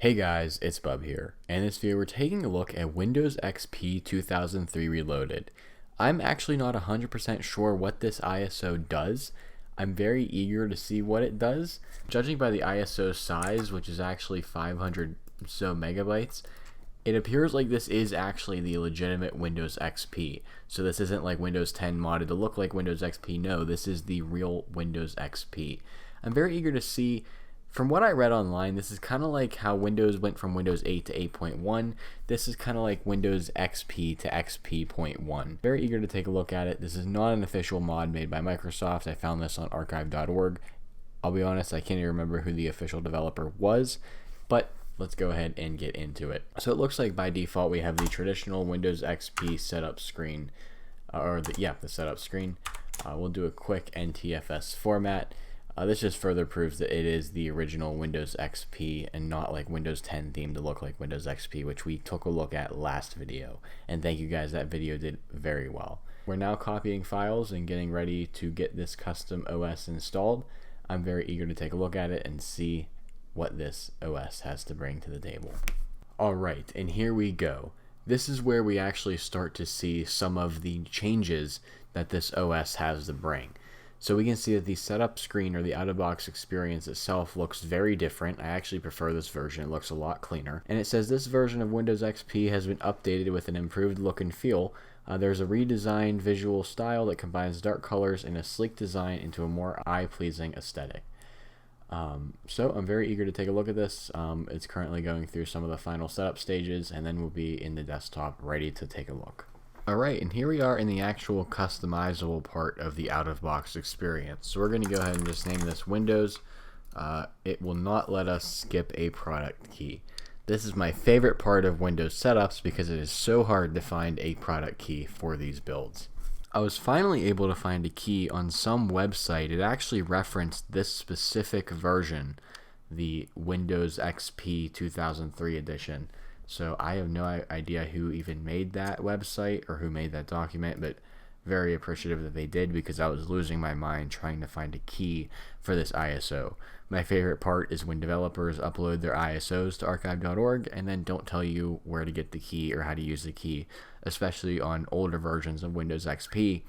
Hey guys, it's Bub here, and in this video we're taking a look at Windows XP 2003 Reloaded. I'm actually not 100% sure what this ISO does. I'm very eager to see what it does. Judging by the ISO size, which is actually 500 so megabytes, it appears like this is actually the legitimate Windows XP. So this isn't like Windows 10 modded to look like Windows XP. No, this is the real Windows XP. I'm very eager to see. From what I read online, this is kind of like how Windows went from Windows 8 to 8.1. This is kind of like Windows XP to XP.1. Very eager to take a look at it. This is not an official mod made by Microsoft. I found this on archive.org. I'll be honest, I can't even remember who the official developer was, but let's go ahead and get into it. So it looks like by default we have the traditional Windows XP setup screen, the setup screen. We'll do a quick NTFS format. This just further proves that it is the original Windows XP and not like Windows 10 themed to look like Windows XP, which we took a look at last video. And thank you guys, that video did very well. We're now copying files and getting ready to get this custom OS installed. I'm very eager to take a look at it and see what this OS has to bring to the table. Alright, and here we go. This is where we actually start to see some of the changes that this OS has to bring. So we can see that the setup screen or the out-of-box experience itself looks very different. I actually prefer this version. It looks a lot cleaner. And it says this version of Windows XP has been updated with an improved look and feel. There's a redesigned visual style that combines dark colors and a sleek design into a more eye-pleasing aesthetic. So I'm very eager to take a look at this. It's currently going through some of the final setup stages, and then we'll be in the desktop ready to take a look. Alright, and here we are in the actual customizable part of the out-of-box experience. So we're going to go ahead and just name this Windows. It will not let us skip a product key. This is my favorite part of Windows setups because it is so hard to find a product key for these builds. I was finally able to find a key on some website. It actually referenced this specific version, the Windows XP 2003 edition. So I have no idea who even made that website or who made that document, but very appreciative that they did because I was losing my mind trying to find a key for this ISO. My favorite part is when developers upload their ISOs to archive.org and then don't tell you where to get the key or how to use the key, especially on older versions of Windows XP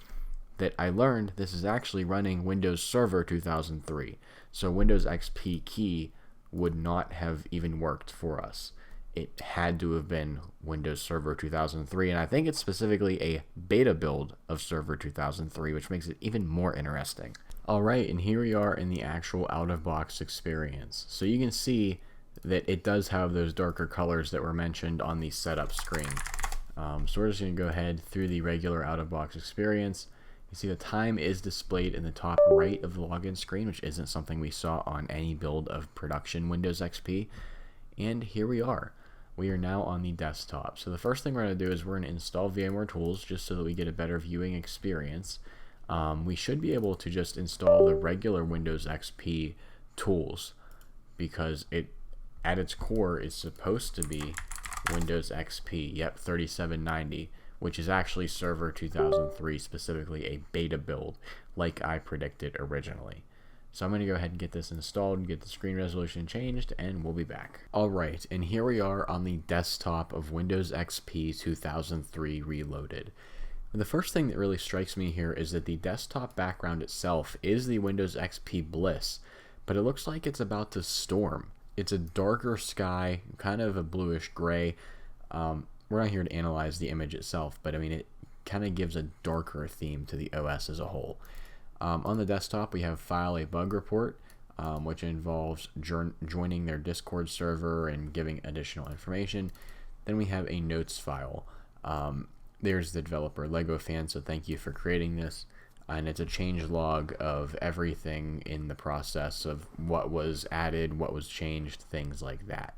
that I learned this is actually running Windows Server 2003. So Windows XP key would not have even worked for us. It had to have been Windows Server 2003, and I think it's specifically a beta build of Server 2003, which makes it even more interesting. Alright, and here we are in the actual out-of-box experience. So you can see that it does have those darker colors that were mentioned on the setup screen. So we're just going to go ahead through the regular out-of-box experience. You see the time is displayed in the top right of the login screen, which isn't something we saw on any build of production Windows XP. And here we are. We are now on the desktop. So the first thing we're going to do is we're going to install VMware tools just so that we get a better viewing experience. We should be able to just install the regular Windows XP tools because it, at its core, is supposed to be Windows XP, 3790, which is actually Server 2003, specifically a beta build like I predicted originally. So I'm going to go ahead and get this installed, get the screen resolution changed, and we'll be back. Alright, and here we are on the desktop of Windows XP 2003 Reloaded. The first thing that really strikes me here is that the desktop background itself is the Windows XP Bliss, but it looks like it's about to storm. It's a darker sky, kind of a bluish gray. We're not here to analyze the image itself, but I mean, it kind of gives a darker theme to the OS as a whole. On the desktop, we have File a Bug Report, which involves joining their Discord server and giving additional information. Then we have a Notes file. There's the developer Lego fan, so thank you for creating this. And it's a change log of everything in the process of what was added, what was changed, things like that.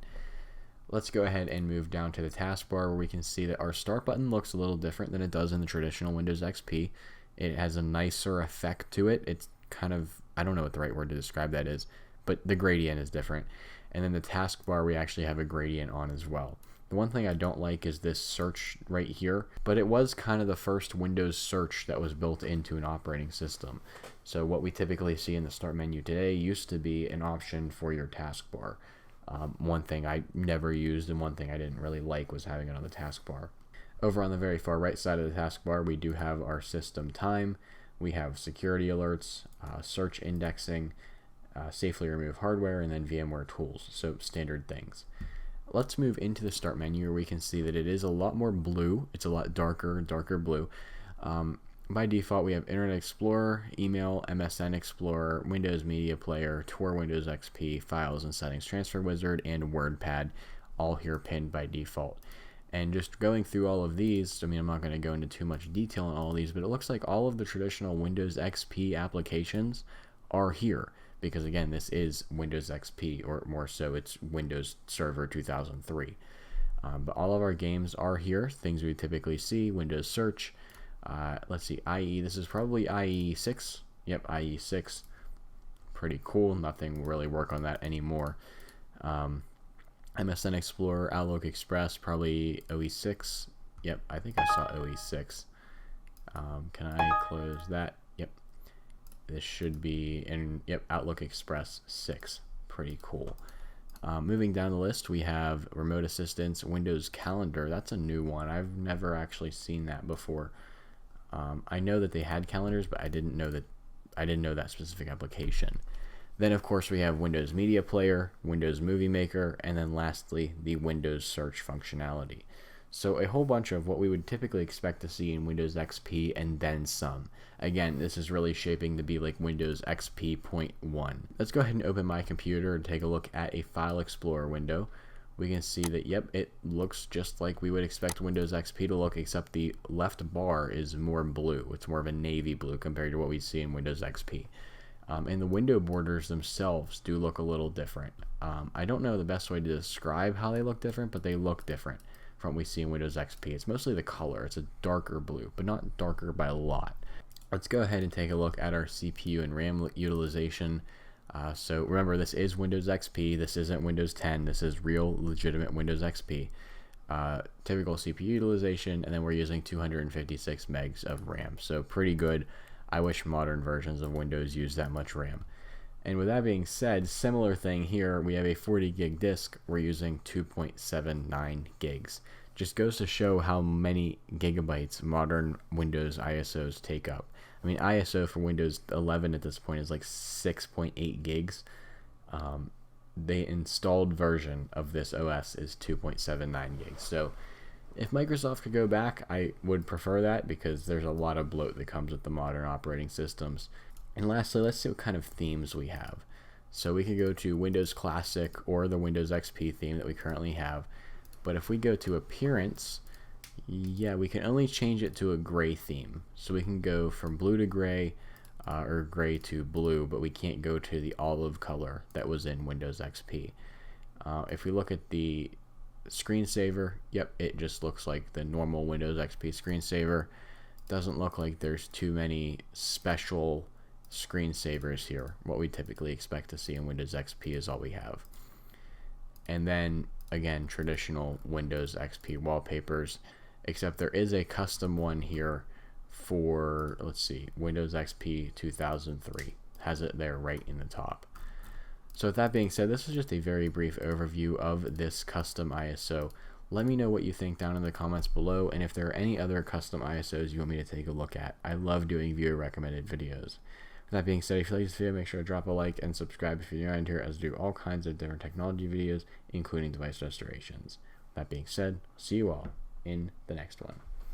Let's go ahead and move down to the taskbar where we can see that our Start button looks a little different than it does in the traditional Windows XP. It has a nicer effect to it. It's kind of, I don't know what the right word to describe that is, but the gradient is different. And then the taskbar, we actually have a gradient on as well. The one thing I don't like is this search right here, but it was kind of the first Windows search that was built into an operating system. So what we typically see in the Start menu today used to be an option for your taskbar. One thing I never used and one thing I didn't really like was having it on the taskbar. Over on the very far right side of the taskbar, we do have our system time. We have security alerts, search indexing, safely remove hardware, and then VMware tools, so standard things. Let's move into the start menu where we can see that it is a lot more blue. It's a lot darker blue. By default, we have Internet Explorer, Email, MSN Explorer, Windows Media Player, Tor Windows XP, Files and Settings Transfer Wizard, and WordPad, all here pinned by default. And just going through all of these, I mean, I'm not going to go into too much detail on all of these, but it looks like all of the traditional Windows XP applications are here. Because again, this is Windows XP, or more so, it's Windows Server 2003. But all of our games are here, things we typically see, Windows Search. Let's see, IE, this is probably IE6. Yep, IE6. Pretty cool, nothing really work on that anymore. MSN Explorer, Outlook Express, probably OE6. Yep, I think I saw OE6. Can I close that? Yep. This should be in, yep, Outlook Express 6. Pretty cool. Moving down the list, we have Remote Assistance, Windows Calendar. That's a new one. I've never actually seen that before. I know that they had calendars, but I didn't know that specific application. Then, of course, we have Windows Media Player, Windows Movie Maker, and then lastly, the Windows Search functionality. So a whole bunch of what we would typically expect to see in Windows XP and then some. Again, this is really shaping to be like Windows XP.1. Let's go ahead and open my computer and take a look at a File Explorer window. We can see that, yep, it looks just like we would expect Windows XP to look, except the left bar is more blue. It's more of a navy blue compared to what we see in Windows XP. And the window borders themselves do look a little different. I don't know the best way to describe how they look different, but they look different from what we see in Windows XP. It's mostly the color. It's a darker blue, but not darker by a lot. Let's go ahead and take a look at our CPU and RAM utilization. So remember, this is Windows XP. This isn't Windows 10. This is real, legitimate Windows XP. Typical CPU utilization, and then we're using 256 megs of RAM. So pretty good. I wish modern versions of Windows use that much RAM. And with that being said, similar thing here, we have a 40 gig disk. We're using 2.79 gigs. Just goes to show how many gigabytes modern Windows ISOs take up. I mean, ISO for Windows 11 at this point is like 6.8 gigs. The installed version of this OS is 2.79 gigs. So if Microsoft could go back, I would prefer that because there's a lot of bloat that comes with the modern operating systems. And lastly, let's see what kind of themes we have. So we could go to Windows Classic or the Windows XP theme that we currently have. But if we go to Appearance, yeah, we can only change it to a gray theme. So we can go from blue to gray, or gray to blue, but we can't go to the olive color that was in Windows XP. If we look at the screensaver, yep, it just looks like the normal Windows XP screensaver. Doesn't look like there's too many special screensavers here. What we typically expect to see in Windows XP is all we have. And then again, traditional Windows XP wallpapers, except there is a custom one here for, let's see, Windows XP 2003. Has it there right in the top. So with that being said, this is just a very brief overview of this custom ISO. Let me know what you think down in the comments below, and if there are any other custom ISOs you want me to take a look at. I love doing viewer recommended videos. With that being said, if you like this video, make sure to drop a like and subscribe if you're new around here, as I do all kinds of different technology videos, including device restorations. With that being said, see you all in the next one.